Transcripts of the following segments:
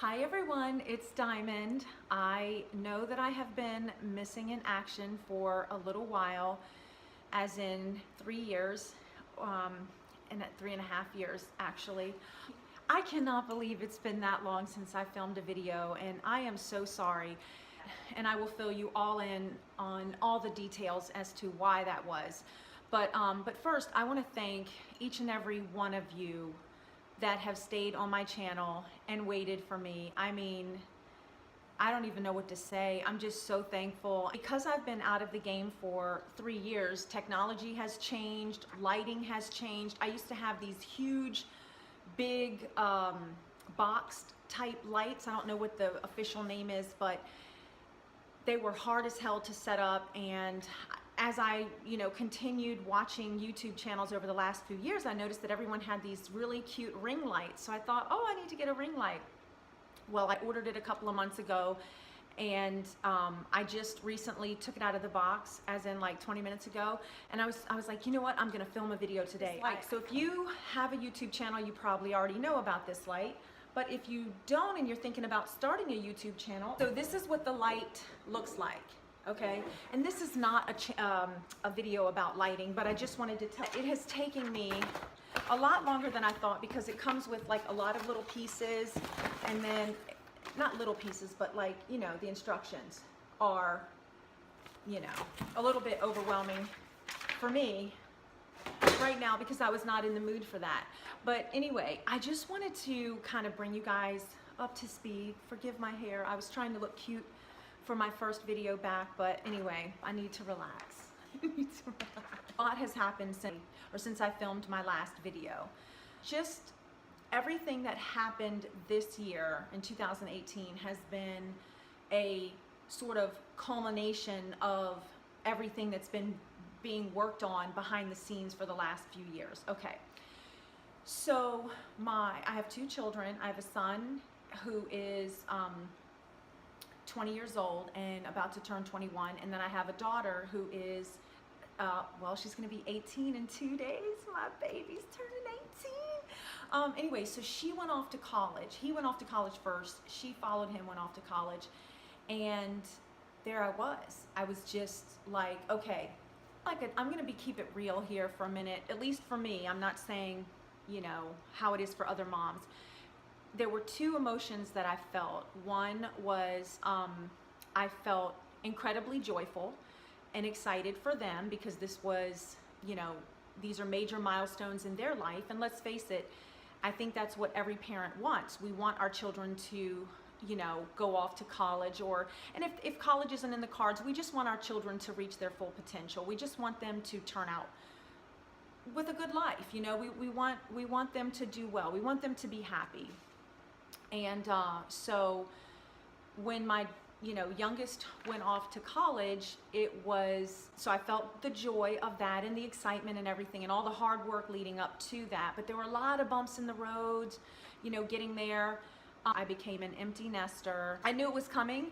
Hi everyone, it's Diamond. I know that I have been missing in action for a little while, as in 3 years, and at 3.5 years actually. I cannot believe it's been that long since I filmed a video, and I am so sorry. And I will fill you all in on all the details as to why that was. But first, I want to thank each and every one of you that have stayed on my channel and waited for me. I mean, I don't even know what to say. I'm just so thankful. Because I've been out of the game for 3 years, technology has changed, lighting has changed. I used to have these huge, big boxed type lights. I don't know what the official name is, but they were hard as hell to set up. And as I, continued watching YouTube channels over the last few years, I noticed that everyone had these really cute ring lights. So I thought, oh, I need to get a ring light. Well, I ordered it a couple of months ago, and I just recently took it out of the box, as in like 20 minutes ago. And I was like, you know what? I'm gonna film a video today. So if you have a YouTube channel, you probably already know about this light. But if you don't and you're thinking about starting a YouTube channel, so this is what the light looks like. Okay, and this is not a video about lighting, but I just wanted to tell, it has taken me a lot longer than I thought, because it comes with like a lot of little pieces, and then, not little pieces, but like, the instructions are, a little bit overwhelming for me right now, because I was not in the mood for that. But anyway, I just wanted to kind of bring you guys up to speed. Forgive my hair. I was trying to look cute for my first video back, but anyway, I need to relax. A lot has happened since I filmed my last video. Just everything that happened this year in 2018 has been a sort of culmination of everything that's been being worked on behind the scenes for the last few years. Okay, so I have 2 children. I have a son who is 20 years old and about to turn 21, and then I have a daughter who is well, she's gonna be 18 in 2 days. My baby's turning 18. Anyway, so she went off to college. He went off to college first. She followed him, went off to college, and there I was. I was just like, okay, I'm gonna keep it real here for a minute, at least for me. I'm not saying, how it is for other moms. There were 2 emotions that I felt. One was I felt incredibly joyful and excited for them, because this was, these are major milestones in their life. And let's face it, I think that's what every parent wants. We want our children to, go off to college, and if college isn't in the cards, we just want our children to reach their full potential. We just want them to turn out with a good life. We want them to do well. We want them to be happy. And so when my youngest went off to college, so I felt the joy of that and the excitement and everything and all the hard work leading up to that. But there were a lot of bumps in the road, getting there. I became an empty nester. I knew it was coming,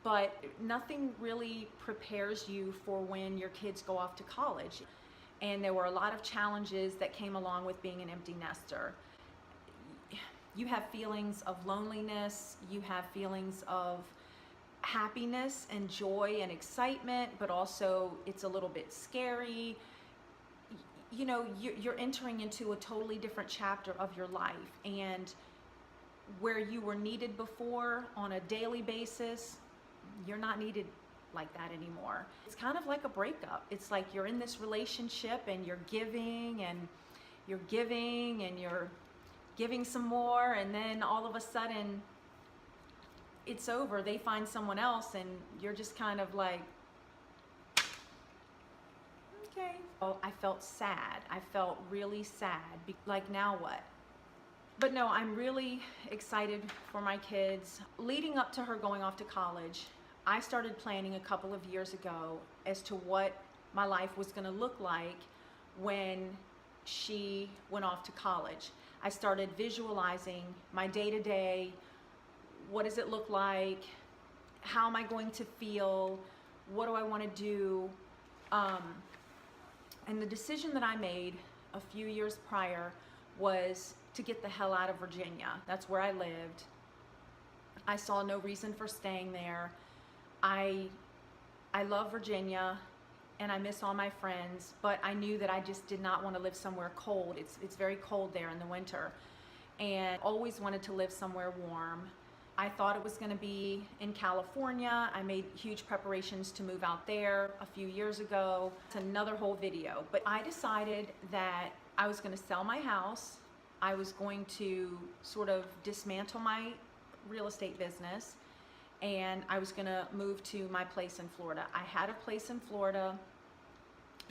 but nothing really prepares you for when your kids go off to college. And there were a lot of challenges that came along with being an empty nester. You have feelings of loneliness, you have feelings of happiness and joy and excitement, but also it's a little bit scary. You're entering into a totally different chapter of your life, and where you were needed before on a daily basis, you're not needed like that anymore. It's kind of like a breakup. It's like you're in this relationship and you're giving and you're giving and you're giving some more, and then all of a sudden it's over. They find someone else and you're just kind of like, okay. Oh, I felt sad. I felt really sad. Like, now what? But no, I'm really excited for my kids. Leading up to her going off to college, I started planning a couple of years ago as to what my life was going to look like when she went off to college. I started visualizing my day-to-day. What does it look like? How am I going to feel? What do I want to do? And the decision that I made a few years prior was to get the hell out of Virginia. That's where I lived. I saw no reason for staying there. I love Virginia and I miss all my friends, but I knew that I just did not want to live somewhere cold. It's very cold there in the winter, and always wanted to live somewhere warm. I thought it was going to be in California. I made huge preparations to move out there a few years ago. It's another whole video, but I decided that I was going to sell my house. I was going to sort of dismantle my real estate business, and I was going to move to my place in Florida. I had a place in Florida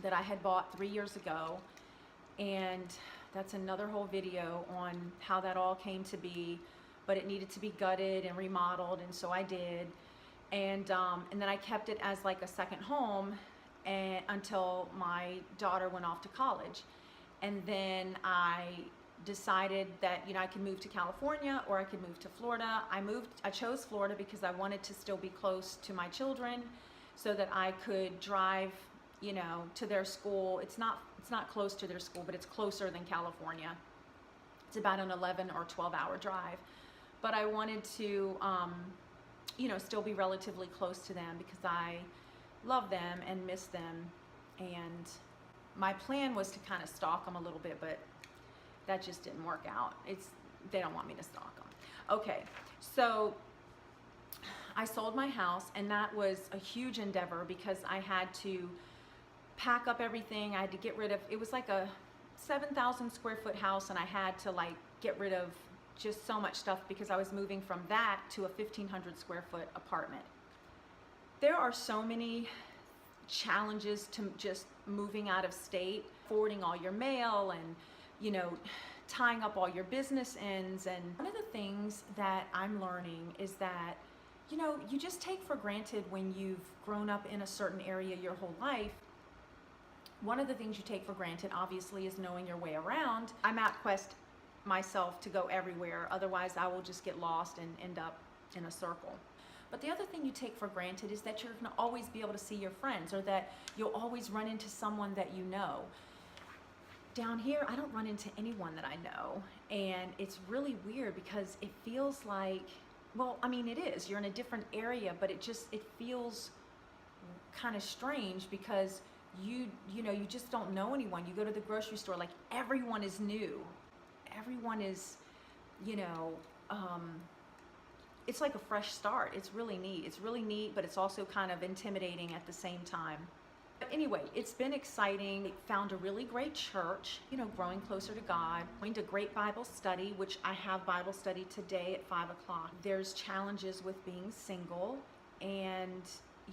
that I had bought 3 years ago, and that's another whole video on how that all came to be, but it needed to be gutted and remodeled, and so I did. And then I kept it as like a second home until my daughter went off to college. And then I decided that, you know, I could move to California or I could move to Florida. I chose Florida because I wanted to still be close to my children so that I could drive, you know, to their school. It's not close to their school, but it's closer than California. It's about an 11 or 12-hour drive. But I wanted to, you know, still be relatively close to them because I love them and miss them. And my plan was to kind of stalk them a little bit, but that just didn't work out. They don't want me to stalk them. Okay, so I sold my house, and that was a huge endeavor because I had to pack up everything. I had to get rid of, it was like a 7,000 square foot house, and I had to like get rid of just so much stuff because I was moving from that to a 1,500 square foot apartment. There are so many challenges to just moving out of state, forwarding all your mail and, you know, tying up all your business ends. And one of the things that I'm learning is that, you know, you just take for granted when you've grown up in a certain area your whole life. One of the things you take for granted, obviously, is knowing your way around. I MapQuest myself to go everywhere, otherwise I will just get lost and end up in a circle. But the other thing you take for granted is that you're going to always be able to see your friends, or that you'll always run into someone that you know. Down here, I don't run into anyone that I know, and it's really weird because it feels like, well, I mean, it is. You're in a different area, but it feels kind of strange because you know, you just don't know anyone. You go to the grocery store, like everyone is new. Everyone is, you know, it's like a fresh start. It's really neat. It's really neat, but it's also kind of intimidating at the same time. But anyway, it's been exciting. I found a really great church, you know, growing closer to God. Going to great Bible study, which I have Bible study today at 5 o'clock. There's challenges with being single, and,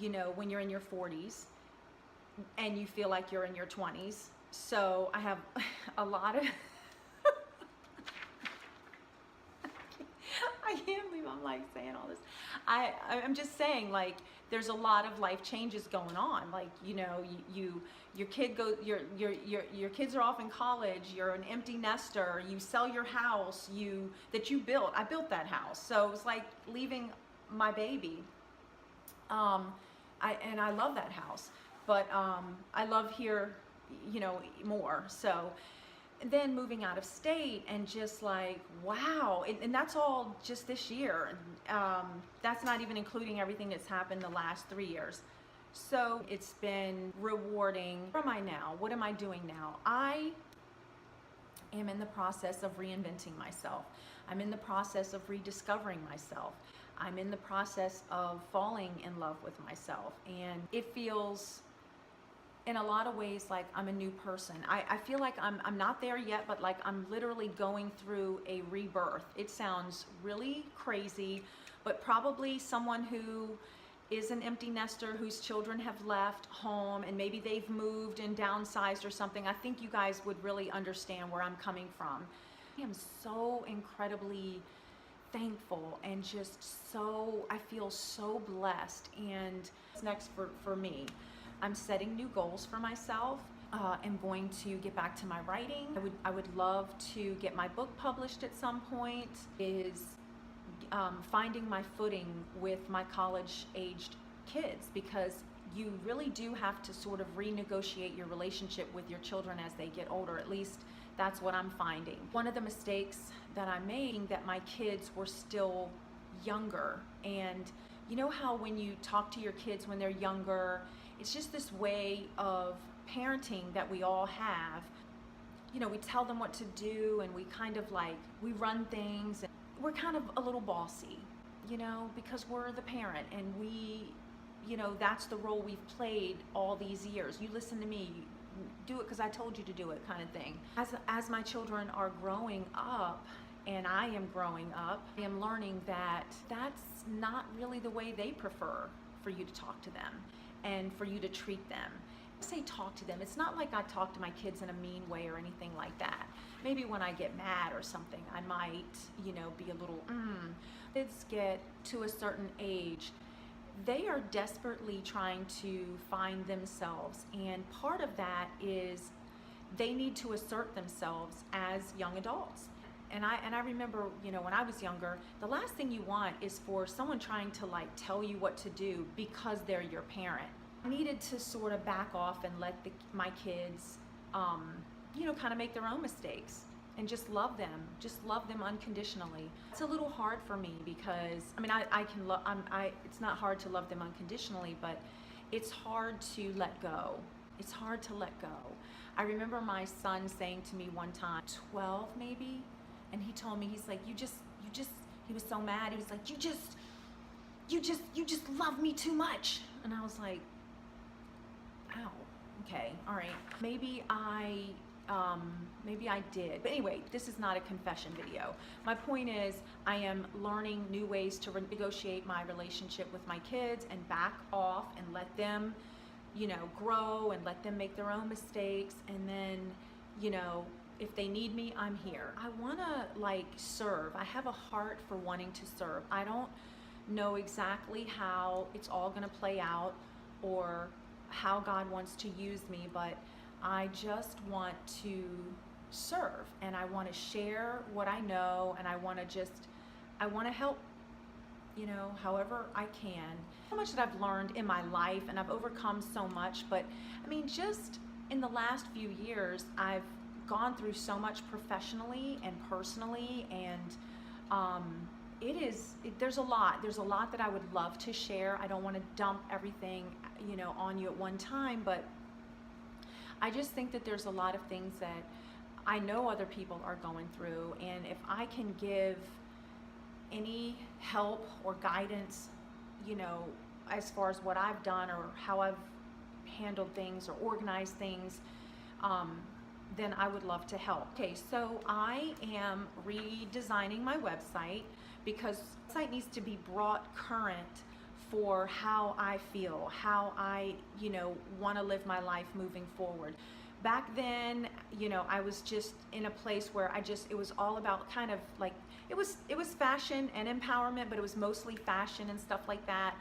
you know, when you're in your 40s and you feel like you're in your 20s. So I have a lot of I can't believe I'm like saying all this. I'm just saying, like, there's a lot of life changes going on. Like, you know, your kids are off in college. You're an empty nester. You sell your house that you built. I built that house, so it was like leaving my baby. I love that house, but I love here, you know, more. So. And then moving out of state and just like, wow, and that's all just this year. That's not even including everything that's happened the last 3 years. So it's been rewarding. Where am I now? What am I doing now? I am in the process of reinventing myself. I'm in the process of rediscovering myself. I'm in the process of falling in love with myself. And it feels, in a lot of ways, like I'm a new person. I feel like I'm not there yet, but like I'm literally going through a rebirth. It sounds really crazy, but probably someone who is an empty nester whose children have left home and maybe they've moved and downsized or something, I think you guys would really understand where I'm coming from. I am so incredibly thankful and just so, I feel so blessed. And what's next for me? I'm setting new goals for myself. I'm going to get back to my writing. I would love to get my book published at some point. Is finding my footing with my college-aged kids, because you really do have to sort of renegotiate your relationship with your children as they get older. At least that's what I'm finding. One of the mistakes that I'm making, that my kids were still younger. And you know how when you talk to your kids when they're younger, it's just this way of parenting that we all have. You know, we tell them what to do, and we kind of like, we run things, and we're kind of a little bossy, you know, because we're the parent, and we, you know, that's the role we've played all these years. You listen to me, you do it because I told you to do it, kind of thing. As my children are growing up, and I am growing up, I am learning that that's not really the way they prefer for you to talk to them and for you to treat them. Say talk to them. It's not like I talk to my kids in a mean way or anything like that. Maybe when I get mad or something, I might, you know, be a little, Kids get to a certain age, they are desperately trying to find themselves. And part of that is they need to assert themselves as young adults. And I remember, you know, when I was younger, the last thing you want is for someone trying to like tell you what to do because they're your parent. I needed to sort of back off and let my kids, you know, kind of make their own mistakes and just love them unconditionally. It's a little hard for me because, I mean, it's not hard to love them unconditionally, but it's hard to let go. It's hard to let go. I remember my son saying to me one time, 12 maybe, and he told me, he's like, you just, he was so mad. He was like, you just love me too much. And I was like, ow, okay, all right. Maybe I did. But anyway, this is not a confession video. My point is, I am learning new ways to negotiate my relationship with my kids and back off and let them, you know, grow and let them make their own mistakes. And then, you know, if they need me, I'm here. I wanna like serve. I have a heart for wanting to serve. I don't know exactly how it's all gonna play out or how God wants to use me, but I just want to serve, and I want to share what I know, and I want to help, you know, however I can. So much that I've learned in my life, and I've overcome so much, but I mean, just in the last few years, I've gone through so much professionally and personally, and there's a lot that I would love to share. I don't want to dump everything, you know, on you at one time, but I just think that there's a lot of things that I know other people are going through, and if I can give any help or guidance, you know, as far as what I've done or how I've handled things or organized things, then I would love to help. Okay, so I am redesigning my website because the site needs to be brought current for how I feel, how I, you know, want to live my life moving forward. Back then, you know, I was just in a place where it was all about kind of like, it was fashion and empowerment, but it was mostly fashion and stuff like that.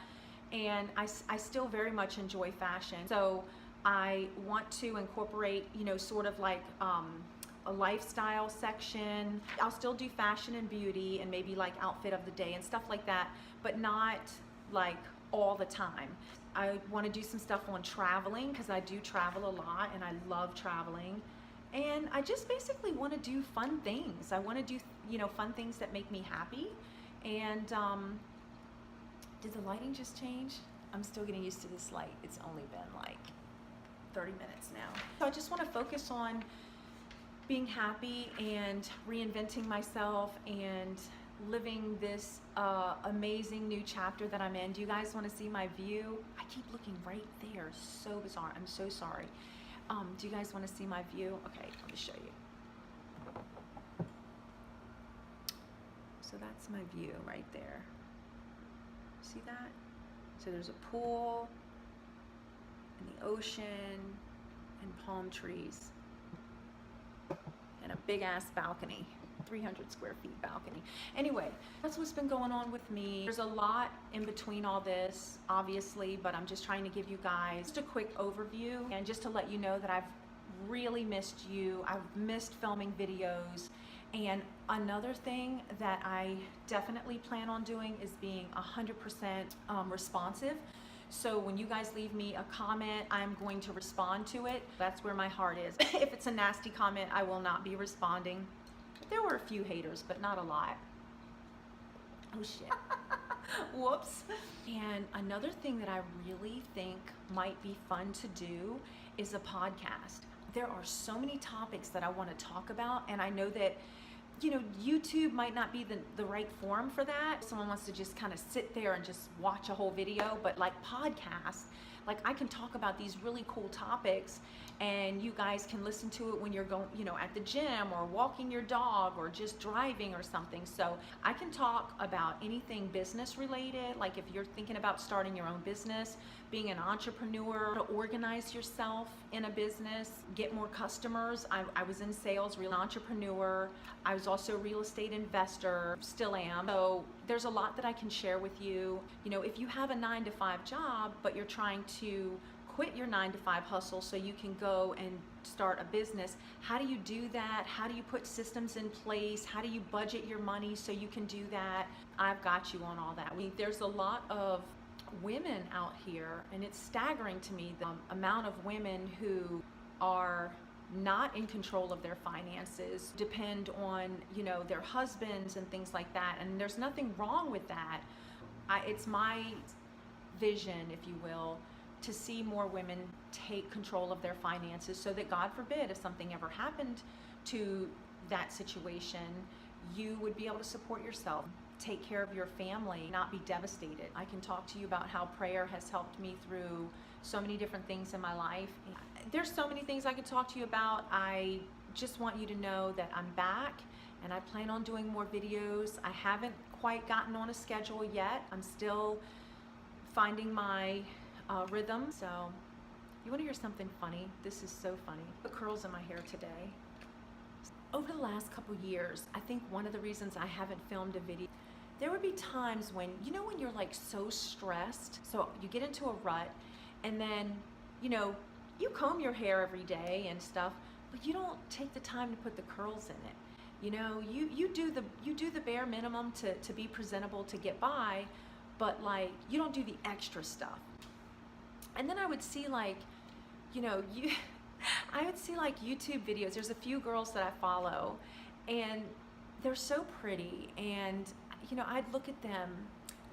And I still very much enjoy fashion. So I want to incorporate, you know, sort of like a lifestyle section. I'll still do fashion and beauty and maybe like outfit of the day and stuff like that, but not like all the time. I want to do some stuff on traveling because I do travel a lot and I love traveling. And I just basically want to do fun things. I want to do, you know, fun things that make me happy. And did the lighting just change? I'm still getting used to this light. It's only been like 30 minutes now. So I just want to focus on being happy and reinventing myself and living this amazing new chapter that I'm in. Do you guys want to see my view? I keep looking right there. So bizarre. I'm so sorry. Do you guys want to see my view? Okay, let me show you. So that's my view right there. See that? So there's a pool and the ocean and palm trees and a big ass balcony. 300 square feet balcony. Anyway, that's what's been going on with me. There's a lot in between all this, obviously, but I'm just trying to give you guys just a quick overview and just to let you know that I've really missed you. I've missed filming videos. And another thing that I definitely plan on doing is being 100% responsive. So when you guys leave me a comment, I'm going to respond to it. That's where my heart is. If it's a nasty comment, I will not be responding. There were a few haters, but not a lot. Oh shit. Whoops. And another thing that I really think might be fun to do is a podcast. There are so many topics that I want to talk about, and I know that YouTube might not be the right form for that. Someone wants to just kind of sit there and just watch a whole video, but like podcasts, like I can talk about these really cool topics and you guys can listen to it when you're going, at the gym or walking your dog or just driving or something. So I can talk about anything business related, like if you're thinking about starting your own business, being an entrepreneur, to organize yourself in a business, get more customers. I was in sales, real entrepreneur. I was also a real estate investor, still am. So there's a lot that I can share with you. If you have a 9-to-5 job, but you're trying to quit your 9-to-5 hustle so you can go and start a business, how do you do that? How do you put systems in place? How do you budget your money so you can do that? I've got you on all that. There's a lot of women out here, and it's staggering to me the amount of women who are not in control of their finances, depend on their husbands and things like that, and there's nothing wrong with that. It's my vision, if you will, to see more women take control of their finances so that, God forbid, if something ever happened to that situation, you would be able to support yourself, take care of your family, not be devastated. I can talk to you about how prayer has helped me through so many different things in my life. There's so many things I could talk to you about. I just want you to know that I'm back and I plan on doing more videos. I haven't quite gotten on a schedule yet. I'm still finding my rhythm. So you want to hear something funny? This is so funny. The curls in my hair today. Over the last couple years, I think one of the reasons I haven't filmed a video, there would be times when, when you're like so stressed, so you get into a rut, and then, you comb your hair every day and stuff, but you don't take the time to put the curls in it. You do the bare minimum to be presentable, to get by, but like you don't do the extra stuff. And then I would see I would see like YouTube videos. There's a few girls that I follow and they're so pretty, and I'd look at them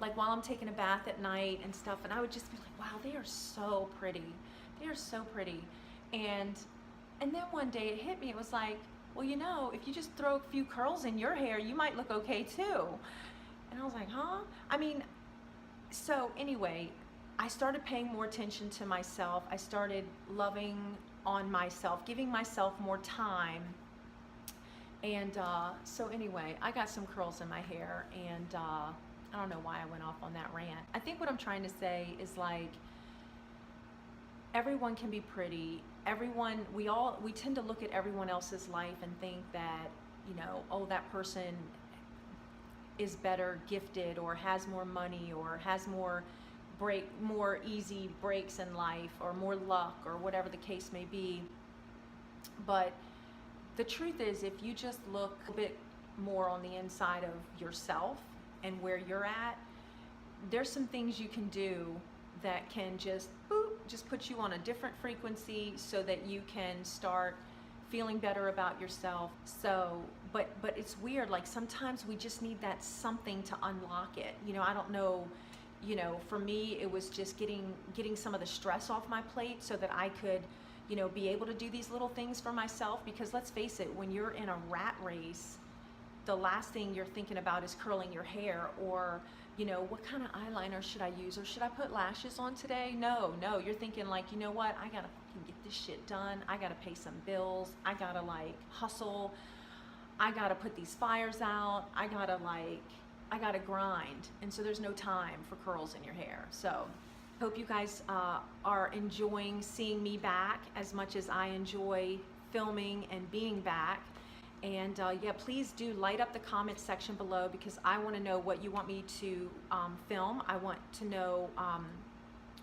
like while I'm taking a bath at night and stuff, and I would just be like, wow, they are so pretty. They are so pretty. And then one day it hit me. It was like, well, if you just throw a few curls in your hair, you might look okay too. And I was like, huh? So anyway, I started paying more attention to myself. I started loving on myself, giving myself more time. And so anyway, I got some curls in my hair, and I don't know why I went off on that rant. I think what I'm trying to say is like, everyone can be pretty. We tend to look at everyone else's life and think that, oh, that person is better gifted or has more money or has more easy breaks in life or more luck or whatever the case may be. But the truth is, if you just look a bit more on the inside of yourself and where you're at, there's some things you can do that can just put you on a different frequency so that you can start feeling better about yourself. So, but it's weird, like sometimes we just need that something to unlock it. I don't know, for me, it was just getting some of the stress off my plate so that I could, be able to do these little things for myself. Because let's face it, when you're in a rat race, the last thing you're thinking about is curling your hair or, what kind of eyeliner should I use, or should I put lashes on today? No, you're thinking like, what, I gotta fucking get this shit done. I gotta pay some bills. I gotta like hustle. I gotta put these fires out. I gotta grind. And so there's no time for curls in your hair. So hope you guys are enjoying seeing me back as much as I enjoy filming and being back. And yeah, please do light up the comment section below, because I want to know what you want me to film. I want to know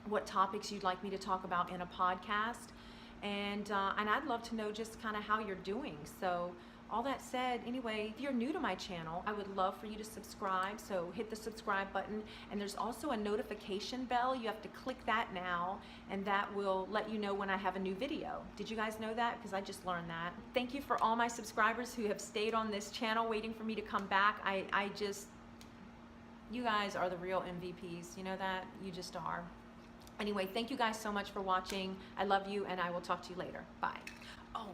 what topics you'd like me to talk about in a podcast. And I'd love to know just kind of how you're doing. So all that said, anyway, if you're new to my channel, I would love for you to subscribe. So hit the subscribe button, and there's also a notification bell. You have to click that now, and that will let you know when I have a new video. Did you guys know that? Because I just learned that. Thank you for all my subscribers who have stayed on this channel waiting for me to come back. You guys are the real MVPs. You know that? You just are. Anyway, thank you guys so much for watching. I love you, and I will talk to you later. Bye. Oh,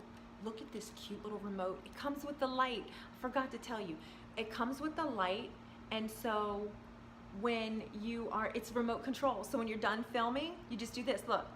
look at this cute little remote. It comes with the light. I forgot to tell you. It comes with the light, and so when you are, it's remote control. So when you're done filming, you just do this. Look.